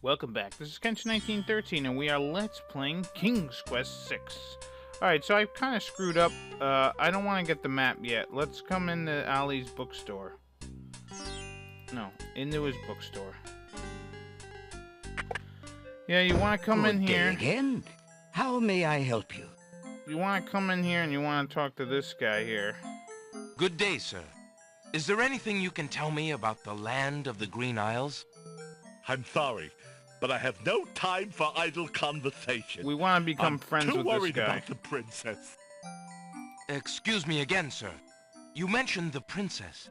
Welcome back. This is Kench1913, and we are Let's Playing King's Quest 6. Alright, so I kind of screwed up. I don't want to get the map yet. Let's come into Ali's bookstore. No, into his bookstore. Yeah, you want to come in here. Good day again. How may I help you? You want to come in here and you want to talk to this guy here. Good day, sir. Is there anything you can tell me about the land of the Green Isles? I'm sorry, but I have no time for idle conversation. We want to become friends with too this worried guy. about the princess. Excuse me again, sir. You mentioned the princess.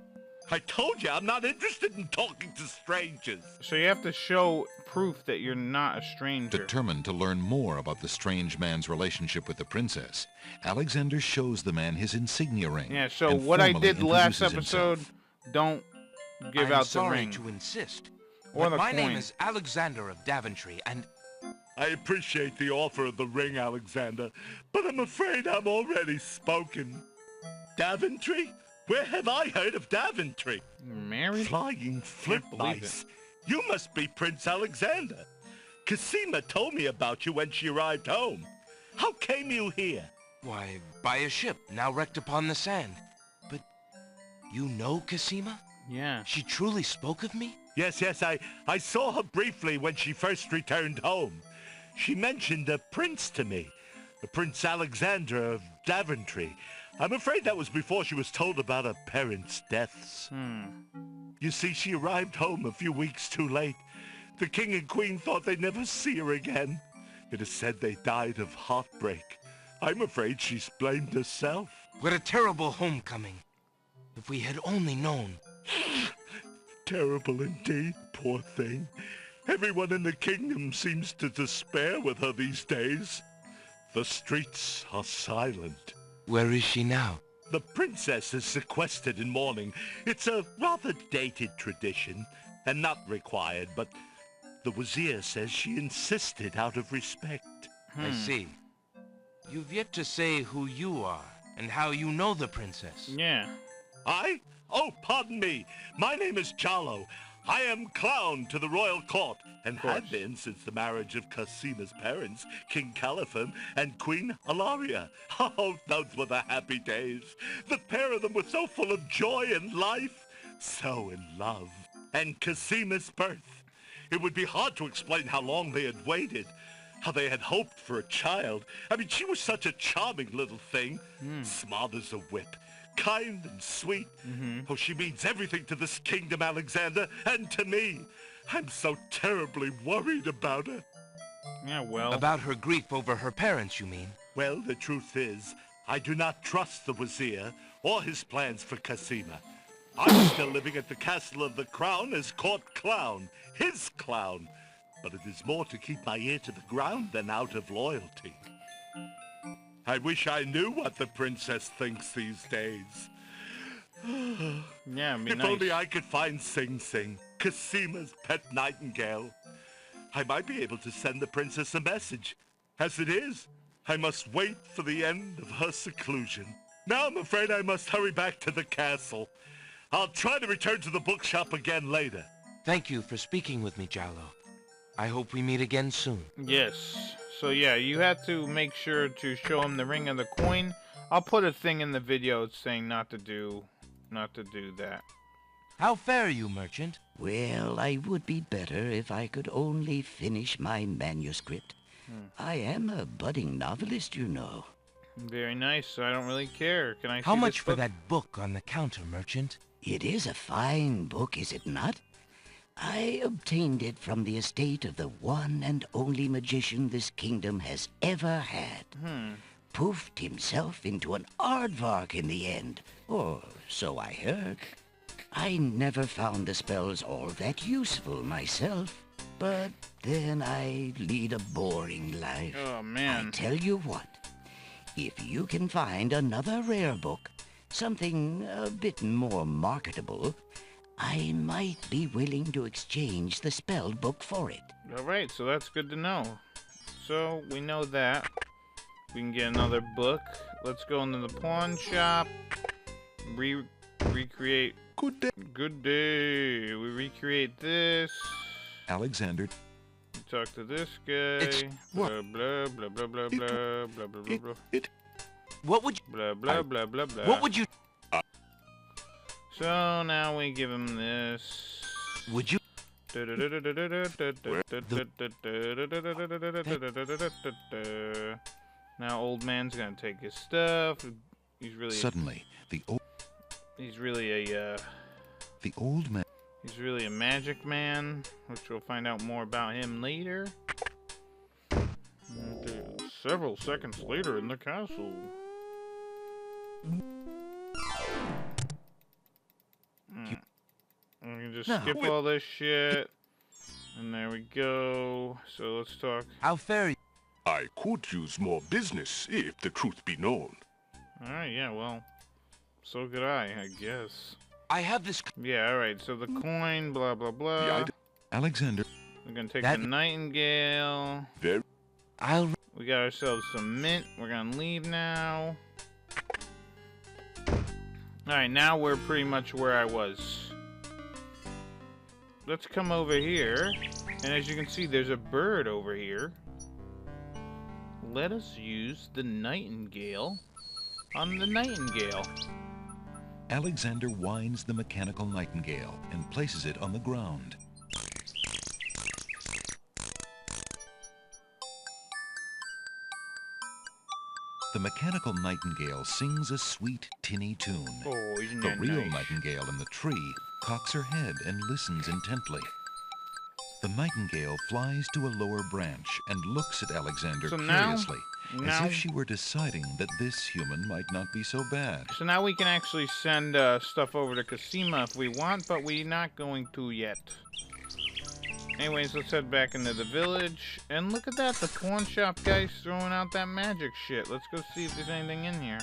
I told you I'm not interested in talking to strangers. So you have to show proof that you're not a stranger. Determined to learn more about the strange man's relationship with the princess, Alexander shows the man his insignia ring. Yeah, so and what I formally did last introduces episode, himself. don't give I'm out the sorry ring. to insist, Or but the my name coin. is Alexander of Daventry, and I appreciate the offer of the ring, Alexander, but I'm afraid I'm already spoken. Daventry? Where have I heard of Daventry? Married? Flying flip Can't believe mice. You must be Prince Alexander. Casima told me about you when she arrived home. How came you here? why, by a ship now wrecked upon the sand. But you know Casima? Yeah. She truly spoke of me? Yes, I saw her briefly when she first returned home. She mentioned a prince to me, a Prince Alexander of Daventry. I'm afraid that was before she was told about her parents' deaths. You see, she arrived home a few weeks too late. The king and queen thought they'd never see her again. It is said they died of heartbreak. I'm afraid she's blamed herself. What a terrible homecoming. If we had only known. Terrible indeed, poor thing. Everyone in the kingdom seems to despair with her these days. The streets are silent. Where is she now? The princess is sequestered in mourning. It's a rather dated tradition, and not required, but the Wazir says she insisted out of respect. I see. You've yet to say who you are, and how you know the princess. Yeah. I? Oh, pardon me. My name is Jollo. I am clown to the royal court, and have been since the marriage of Casima's parents, King Calipham and Queen Alaria. Oh, those were the happy days. The pair of them were so full of joy and life, so in love. And Casima's birth. It would be hard to explain how long they had waited, how they had hoped for a child. I mean, she was such a charming little thing, smart as a whip. Kind and sweet. Oh, she means everything to this kingdom, Alexander, and to me. I'm so terribly worried about her. Yeah, well. About her grief over her parents, you mean? Well, the truth is, I do not trust the Wazir or his plans for Casima. I'm still living at the Castle of the Crown as court clown, his clown. But it is more to keep my ear to the ground than out of loyalty. I wish I knew what the princess thinks these days. Yeah, If only I could find Sing Sing, Casima's pet nightingale. I might be able to send the princess a message. As it is, I must wait for the end of her seclusion. Now I'm afraid I must hurry back to the castle. I'll try to return to the bookshop again later. Thank you for speaking with me, Jollo. I hope we meet again soon. Yes. So yeah, you have to make sure to show him the ring and the coin. I'll put a thing in the video saying not to do that. How fare you, merchant? Well, I would be better if I could only finish my manuscript. I am a budding novelist, you know. Very nice. I don't really care. Can I see How much this for book? that book on the counter, merchant? It is a fine book, is it not? I obtained it from the estate of the one and only magician this kingdom has ever had. Poofed himself into an aardvark in the end, or so I heard. I never found the spells all that useful myself, but then I lead a boring life. Oh I man. tell you what, if you can find another rare book, something a bit more marketable, I might be willing to exchange the spell book for it. Alright, so that's good to know. So, we know that. We can get another book. Let's go into the pawn shop. Recreate. Good day. Good day. We recreate this. Alexander talk to this guy. Blah, blah, blah, blah, blah, blah, blah, blah, blah, blah. What would you... Blah, blah, blah, blah, blah. What would you... So now we give him this. Would you... Now old man's gonna take his stuff. He's really... Suddenly, He's really a, the old man... He's really a magic man, which we'll find out more about him later. Several seconds later in the castle. We can just skip all this shit. And there we go. So let's talk. How fair... I could use more business, if the truth be known. Alright, yeah, well. So could I guess. I have this... Yeah, alright, so the coin, blah, blah, blah. Alexander... We're gonna take the Nightingale. We got ourselves some mint. We're gonna leave now. Alright, now we're pretty much where I was. Let's come over here. And as you can see, there's a bird over here. Let us use the Nightingale on the Nightingale. Alexander winds the mechanical nightingale and places it on the ground. The mechanical nightingale sings a sweet, tinny tune. Oh, isn't The that real nice? nightingale in the tree cocks her head and listens intently. The nightingale flies to a lower branch and looks at Alexander So now- curiously, as if she were deciding that this human might not be so bad. So now we can actually send stuff over to Casima if we want, but we're not going to yet. Anyways, let's head back into the village. And look at that, the pawn shop guy's throwing out that magic shit. Let's go see if there's anything in here.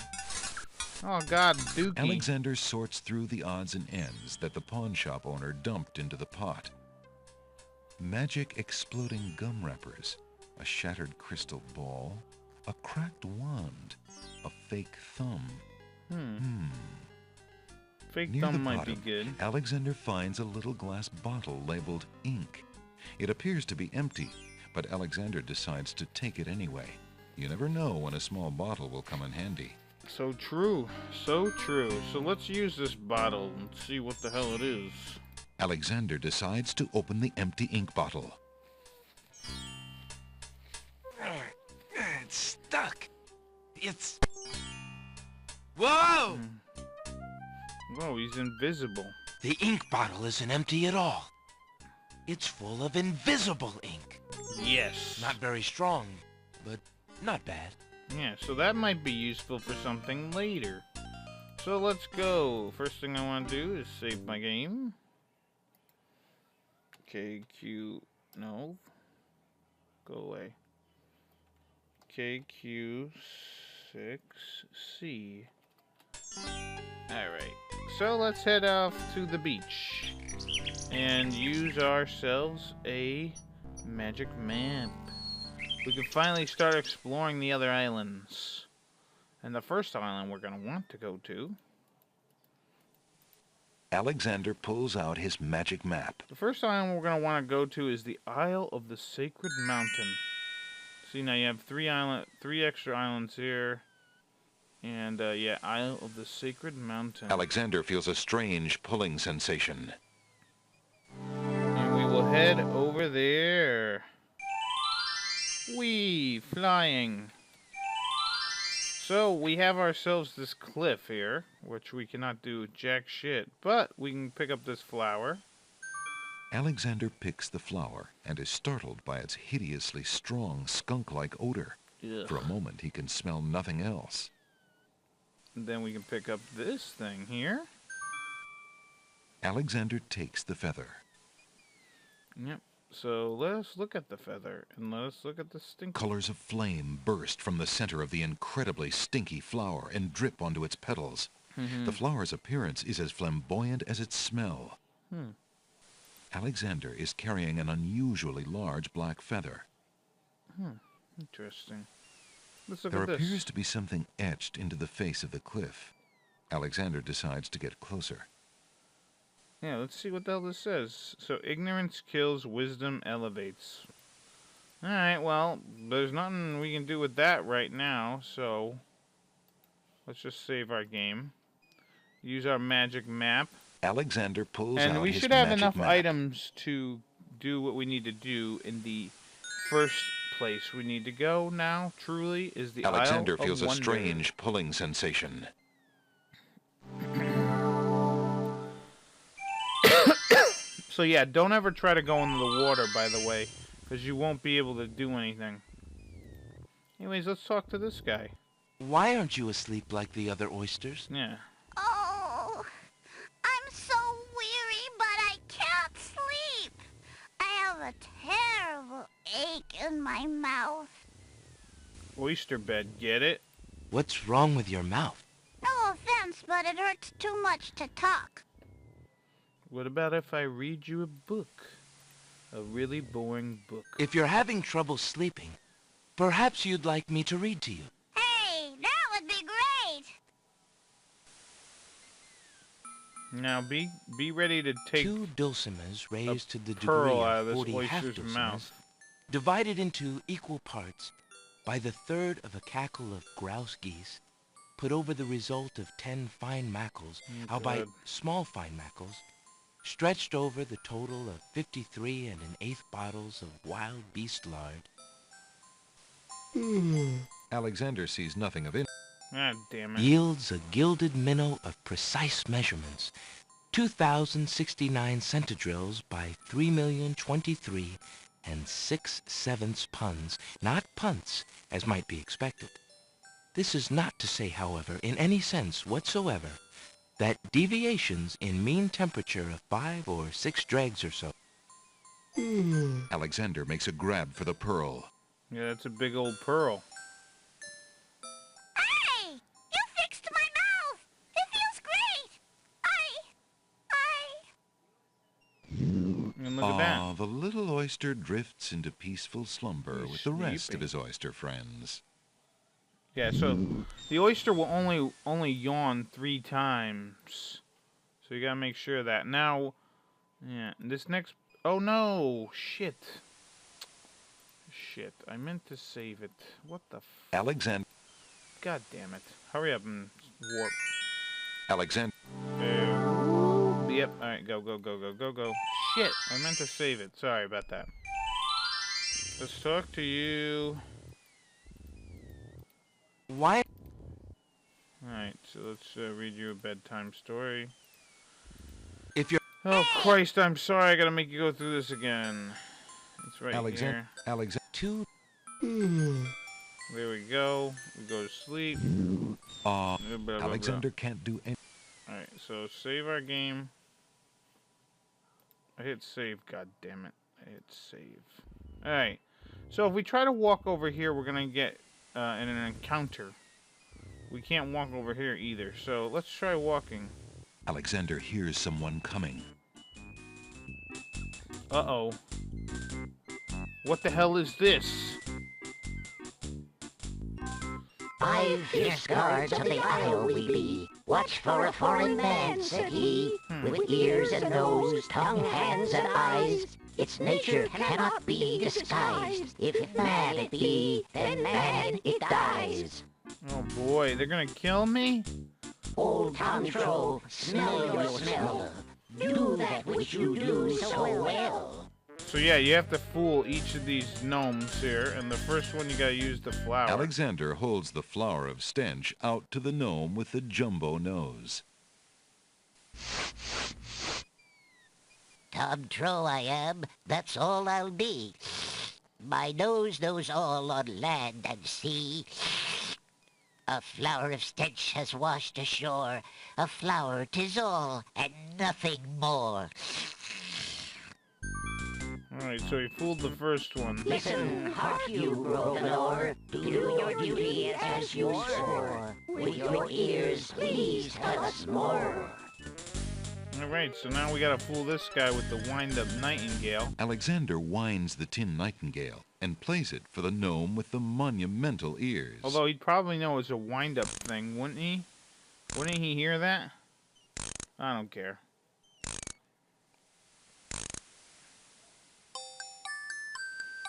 Oh god, Dookie. Alexander sorts through the odds and ends that the pawn shop owner dumped into the pot. Magic exploding gum wrappers, a shattered crystal ball, a cracked wand, a fake thumb. Fake Near the thumb might be bottom, good. Alexander finds a little glass bottle labeled ink. It appears to be empty, but Alexander decides to take it anyway. You never know when a small bottle will come in handy. So true. So true. So let's use this bottle and see what the hell it is. Alexander decides to open the empty ink bottle. It's stuck. It's... Whoa! Whoa, he's invisible. The ink bottle isn't empty at all. It's full of invisible ink. Yes. Not very strong, but not bad. Yeah, so that might be useful for something later. So let's go. First thing I want to do is save my game. KQ... No. Go away. KQ6C. Alright. So let's head off to the beach. And use ourselves a magic map. We can finally start exploring the other islands. And the first island we're going to want to go to... Alexander pulls out his magic map. The first island we're going to want to go to is the Isle of the Sacred Mountain. See, now you have three extra islands here. And, yeah, Isle of the Sacred Mountain. Alexander feels a strange pulling sensation. And we will head over there. Whee! Flying. So, we have ourselves this cliff here, which we cannot do jack shit, but we can pick up this flower. Alexander picks the flower and is startled by its hideously strong skunk-like odor. Ugh. For a moment, he can smell nothing else. And then we can pick up this thing here. Alexander takes the feather. Yep. So let us look at the feather, and let us look at the stink. Colors of flame burst from the center of the incredibly stinky flower and drip onto its petals. The flower's appearance is as flamboyant as its smell. Alexander is carrying an unusually large black feather. Interesting. Let's look There at this. appears to be something etched into the face of the cliff. Alexander decides to get closer. Yeah, let's see what the hell this says. So, ignorance kills, wisdom elevates. Alright, well, there's nothing we can do with that right now, so let's just save our game. Use our magic map. Alexander pulls And out we his should have magic enough map. items to do what we need to do in the first place we need to go now, truly, is the Alexander Isle feels of a Wonder. strange pulling sensation. So yeah, don't ever try to go into the water, by the way, because you won't be able to do anything. Anyways, let's talk to this guy. Why aren't you asleep like the other oysters? Yeah. Oh, I'm so weary, but I can't sleep. I have a terrible ache in my mouth. Oyster bed, get it? What's wrong with your mouth? No offense, but it hurts too much to talk. What about if I read you a book? A really boring book. If you're having trouble sleeping, perhaps you'd like me to read to you. Hey, that would be great. Now be ready to take 2 dulcimers raised to the pearl degree out of of 40 this oyster's half-dulcimers, mouth. divided into equal parts by the third of a cackle of grouse geese, put over the result of 10 fine mackles, albeit God. small fine mackles, stretched over the total of 53 1/8 bottles of wild beast lard. Alexander sees nothing of interest. Ah, damn it. Yields a gilded minnow of precise measurements, 2,069 centidrills by 3,023 6/7 puns, not punts, as might be expected. This is not to say, however, in any sense whatsoever, that deviations in mean temperature of 5 or 6 dregs or so. Alexander makes a grab for the pearl. Yeah, that's a big old pearl. Hey, you fixed my mouth. It feels great. And look at that. The little oyster drifts into peaceful slumber He's with the rest sleeping. of his oyster friends. Yeah, so the oyster will only yawn 3 times. So you gotta make sure of that. Now, yeah, this next... Oh no! Shit. Shit, I meant to save it. What the f... Alexander. God damn it. Hurry up and warp. Alexander. Yep, alright, go. Shit, I meant to save it. Sorry about that. Let's talk to you. Why? Alright, so let's read you a bedtime story. If you're... Oh, Christ, I'm sorry I gotta make you go through this again. It's right Alexander. here. Alexander. 2... There we go. We go to sleep. Blah, blah, blah. Alexander can't do any. Alright, so save our game. I hit save, god damn it. I hit save. Alright, so if we try to walk over here, we're gonna get in an encounter. We can't walk over here either, so let's try walking. Alexander hears someone coming. Uh-oh. What the hell is this? 5 fierce guards of the isle we be. Watch for a foreign man, said he, with ears and nose, tongue, hands, and eyes. Its nature cannot be disguised. If man it be, then man it dies. Oh boy, they're gonna kill me? Old town troll, smell your smell. Do that which you do so well. So yeah, you have to fool each of these gnomes here, and the first one you gotta use the flower. Alexander holds the flower of stench out to the gnome with the jumbo nose. Tom Troll I am, that's all I'll be. My nose knows all on land and sea. A flower of stench has washed ashore. A flower 'tis all, and nothing more. Alright, so he fooled the first one. Listen, hark you, Grovenor, do your duty as you swore. With your ears, please tell us more. Alright, so now we gotta fool this guy with the wind-up Nightingale. Alexander winds the tin nightingale and plays it for the gnome with the monumental ears. Although he'd probably know it's a wind-up thing, wouldn't he? Wouldn't he hear that? I don't care.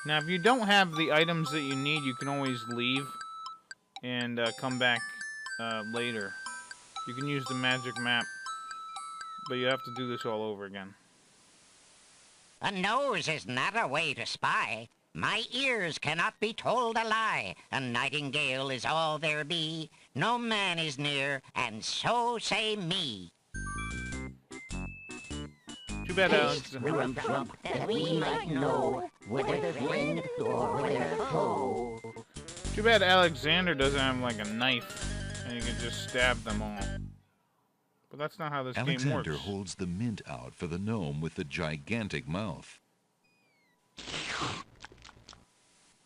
Now, if you don't have the items that you need, you can always leave and come back later. You can use the magic map, but you have to do this all over again. A nose is not a way to spy. My ears cannot be told a lie. A nightingale is all there be. No man is near, and so say me. Too bad, Alex. That we might know whether friend or whether foe. Too bad Alexander doesn't have like a knife, and you can just stab them all. But that's not how this game works. Alexander holds the mint out for the gnome with the gigantic mouth.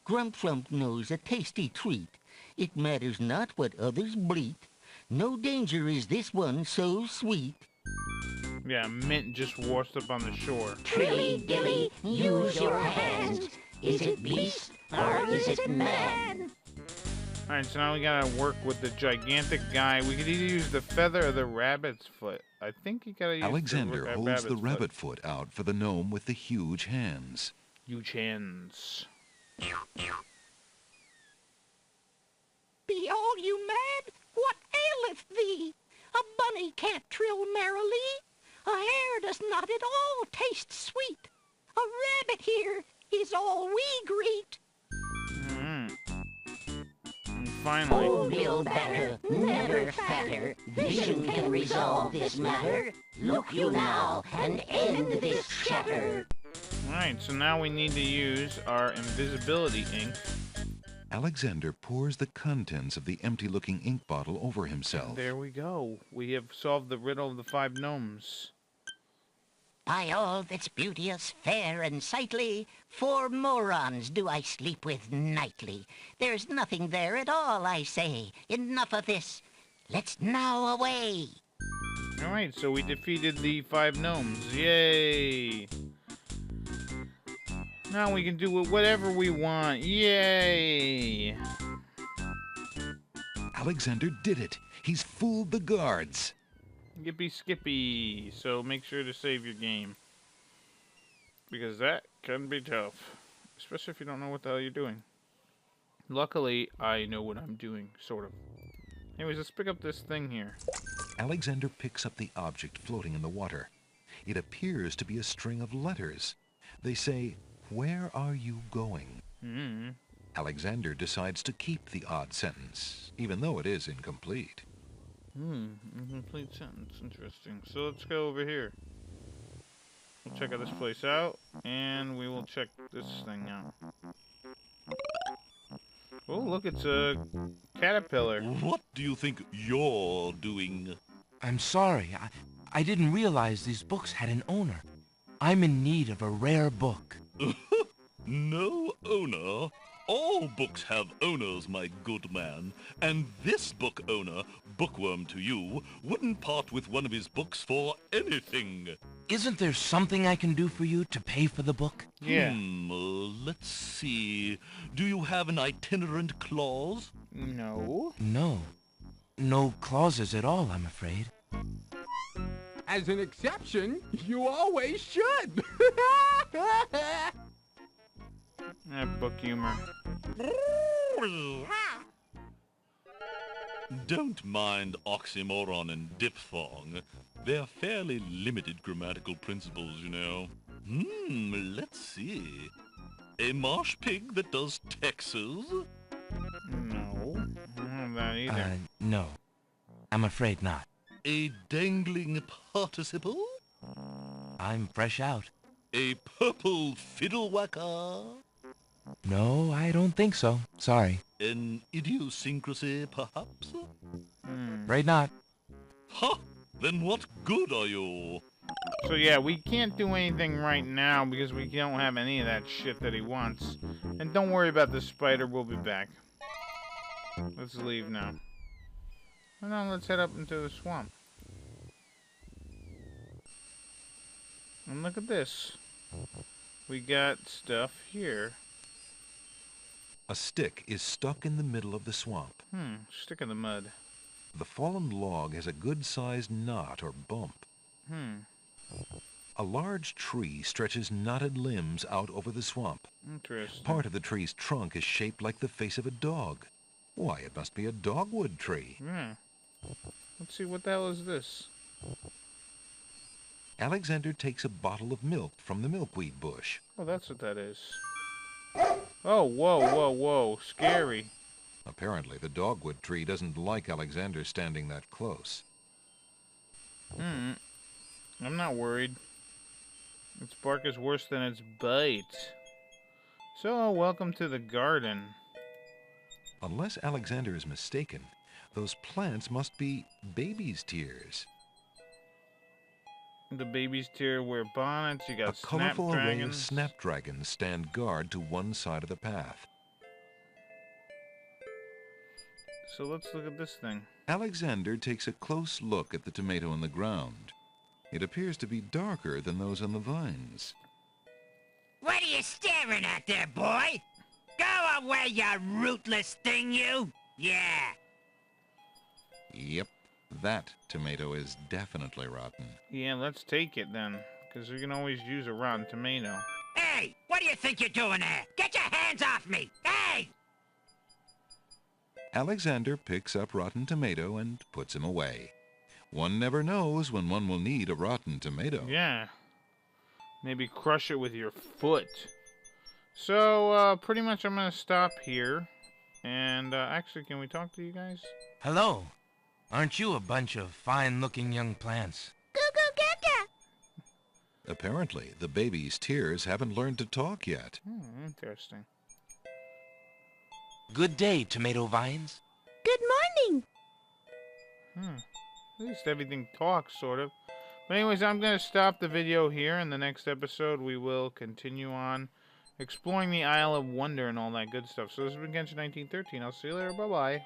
Grump knows a tasty treat. It matters not what others bleat. No danger is this one so sweet. Yeah, mint just washed up on the shore. Trilly dilly, use your hands. Is it beast or is it man? Alright, so now we gotta work with the gigantic guy. We could either use the feather or the rabbit's foot. I think you gotta use Alexander holds the rabbit rabbit foot out for the gnome with the huge hands. Huge hands. Be all you mad? What aileth thee? A bunny can't trill merrily. A hare does not at all taste sweet. A rabbit here is all we greet. And finally... Oh, build better, never fatter. Vision can resolve this matter. Look you now and end this chatter. Alright, so now we need to use our invisibility ink. Alexander pours the contents of the empty-looking ink bottle over himself. There we go. We have solved the riddle of the 5 gnomes. By all that's beauteous, fair, and sightly, 4 morons do I sleep with nightly. There's nothing there at all, I say. Enough of this. Let's now away. Alright, so we defeated the 5 gnomes. Yay! Now we can do whatever we want. Yay! Alexander did it. He's fooled the guards. Yippee skippy. So make sure to save your game. Because that can be tough. Especially if you don't know what the hell you're doing. Luckily, I know what I'm doing, sort of. Anyways, let's pick up this thing here. Alexander picks up the object floating in the water. It appears to be a string of letters. They say, "Where are you going?" Alexander decides to keep the odd sentence, even though it is incomplete. Incomplete sentence. Interesting. So let's go over here. We'll check out this place out, and we will check this thing out. Oh, look, it's a caterpillar. What do you think you're doing? I'm sorry. I didn't realize these books had an owner. I'm in need of a rare book. No owner? All books have owners, my good man. And this book owner, bookworm to you, wouldn't part with one of his books for anything. Isn't there something I can do for you to pay for the book? Yeah. Let's see. Do you have an itinerant clause? No. No. No clauses at all, I'm afraid. As an exception, you always should. Book humor. Don't mind oxymoron and diphthong. They're fairly limited grammatical principles, you know. Let's see. A marsh pig that does Texas? No. I don't have that either. No. I'm afraid not. A dangling participle? I'm fresh out. A purple fiddle whacker? No, I don't think so. Sorry. An idiosyncrasy, perhaps? Afraid not. Ha! Then what good are you? So yeah, we can't do anything right now because we don't have any of that shit that he wants. And don't worry about the spider, we'll be back. Let's leave now. And now let's head up into the swamp. And look at this. We got stuff here. A stick is stuck in the middle of the swamp. Stick in the mud. The fallen log has a good-sized knot or bump. A large tree stretches knotted limbs out over the swamp. Interesting. Part of the tree's trunk is shaped like the face of a dog. Why, it must be a dogwood tree. Yeah. Let's see, what the hell is this? Alexander takes a bottle of milk from the milkweed bush. Oh, that's what that is. Oh, whoa, whoa, whoa. Scary. Apparently, the dogwood tree doesn't like Alexander standing that close. I'm not worried. Its bark is worse than its bite. So, welcome to the garden. Unless Alexander is mistaken, those plants must be baby's tears. The babies tier wear bonnets. You got A colorful array of snapdragons. snapdragons stand guard to one side of the path. So let's look at this thing. Alexander takes a close look at the tomato in the ground. It appears to be darker than those on the vines. What are you staring at there, boy? Go away, you rootless thing, you! Yeah. Yep, that tomato is definitely rotten. Yeah, let's take it then. Because we can always use a rotten tomato. Hey, what do you think you're doing there? Get your hands off me! Hey! Alexander picks up rotten tomato and puts him away. One never knows when one will need a rotten tomato. Yeah. Maybe crush it with your foot. So, pretty much I'm going to stop here. And, actually, can we talk to you guys? Hello. Aren't you a bunch of fine-looking young plants? Apparently, the baby's tears haven't learned to talk yet. Interesting. Good day, tomato vines. Good morning. At least everything talks, sort of. But anyways, I'm going to stop the video here. In the next episode, we will continue on exploring the Isle of Wonder and all that good stuff. So this has been Genshin 1913. I'll see you later. Bye-bye.